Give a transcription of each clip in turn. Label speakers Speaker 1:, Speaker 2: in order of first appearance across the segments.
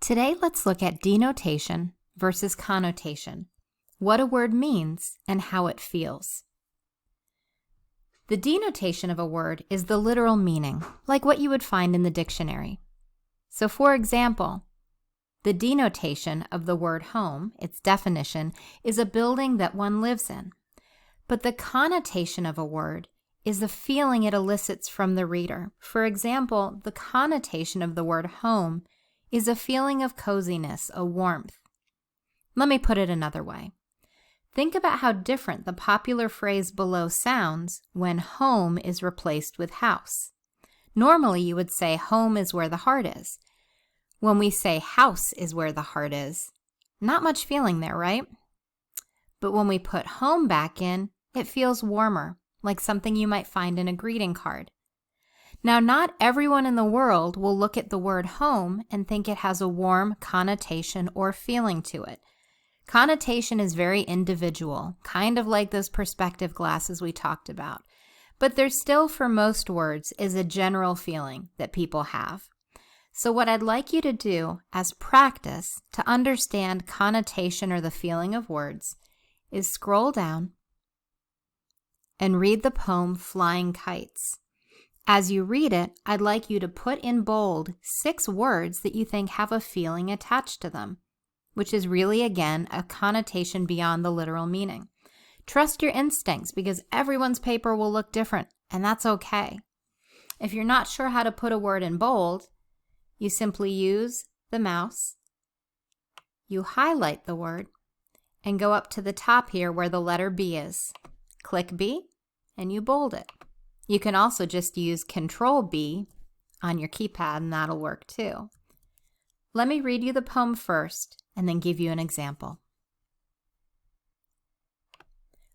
Speaker 1: Today, let's look at denotation versus connotation, what a word means and how it feels. The denotation of a word is the literal meaning, like what you would find in the dictionary. So, for example, the denotation of the word home, its definition, is a building that one lives in. But the connotation of a word is the feeling it elicits from the reader. For example, the connotation of the word home is a feeling of coziness, a warmth. Let me put it another way. Think about how different the popular phrase below sounds when home is replaced with house. Normally, you would say home is where the heart is. When we say house is where the heart is, not much feeling there, right? But when we put home back in, it feels warmer, like something you might find in a greeting card. Now, not everyone in the world will look at the word home and think it has a warm connotation or feeling to it. Connotation is very individual, kind of like those perspective glasses we talked about. But there still, for most words, is a general feeling that people have. So what I'd like you to do as practice to understand connotation or the feeling of words is scroll down and read the poem Flying Kites. As you read it, I'd like you to put in bold 6 words that you think have a feeling attached to them, which is really, again, a connotation beyond the literal meaning. Trust your instincts because everyone's paper will look different, and that's okay. If you're not sure how to put a word in bold, you simply use the mouse, you highlight the word, and go up to the top here where the letter B is. Click B, and you bold it. You can also just use Control B on your keypad, and that'll work too. Let me read you the poem first, and then give you an example.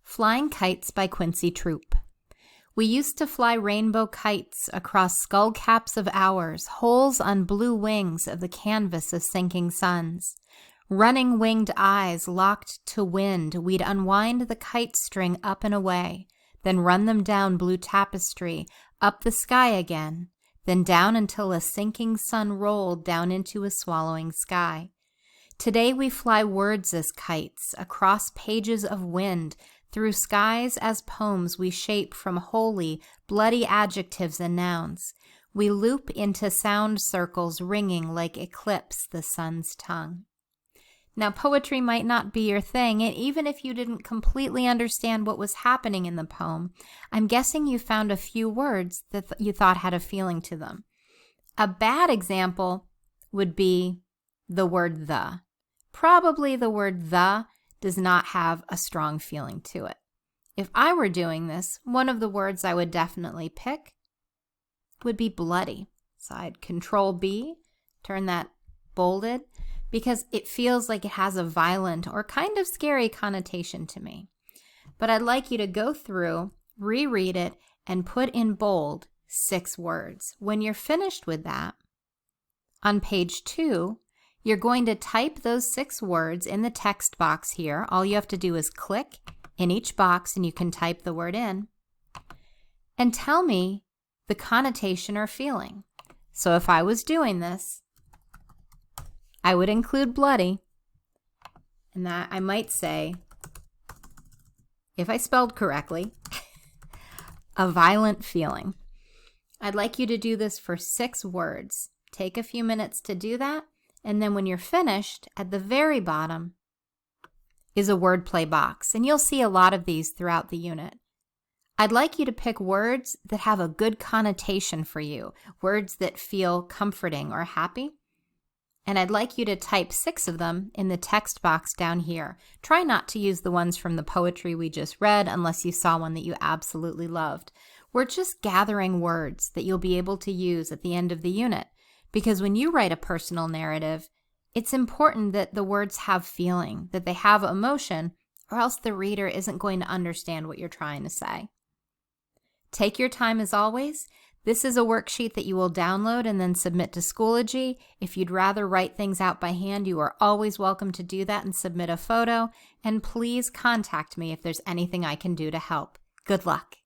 Speaker 1: Flying Kites by Quincy Troop. We used to fly rainbow kites across skull caps of hours, holes on blue wings of the canvas of sinking suns. Running winged eyes locked to wind, we'd unwind the kite string up and away, then run them down blue tapestry, up the sky again, then down until a sinking sun rolled down into a swallowing sky. Today we fly words as kites, across pages of wind, through skies as poems we shape from holy, bloody adjectives and nouns. We loop into sound circles ringing like eclipse the sun's tongue. Now, poetry might not be your thing, and even if you didn't completely understand what was happening in the poem, I'm guessing you found a few words that you thought had a feeling to them. A bad example would be the word the. Probably the word the does not have a strong feeling to it. If I were doing this, one of the words I would definitely pick would be bloody. So I'd Control B, turn that bolded, because it feels like it has a violent or kind of scary connotation to me. But I'd like you to go through, reread it, and put in bold 6 words. When you're finished with that, on page 2, you're going to type those 6 words in the text box here. All you have to do is click in each box and you can type the word in. And tell me the connotation or feeling. So if I was doing this, I would include bloody, and that I might say, if I spelled correctly, a violent feeling. I'd like you to do this for 6 words. Take a few minutes to do that, and then when you're finished, at the very bottom is a wordplay box, and you'll see a lot of these throughout the unit. I'd like you to pick words that have a good connotation for you, words that feel comforting or happy. And I'd like you to type 6 of them in the text box down here. Try not to use the ones from the poetry we just read unless you saw one that you absolutely loved. We're just gathering words that you'll be able to use at the end of the unit. Because when you write a personal narrative, it's important that the words have feeling, that they have emotion, or else the reader isn't going to understand what you're trying to say. Take your time as always. This is a worksheet that you will download and then submit to Schoology. If you'd rather write things out by hand, you are always welcome to do that and submit a photo. And please contact me if there's anything I can do to help. Good luck.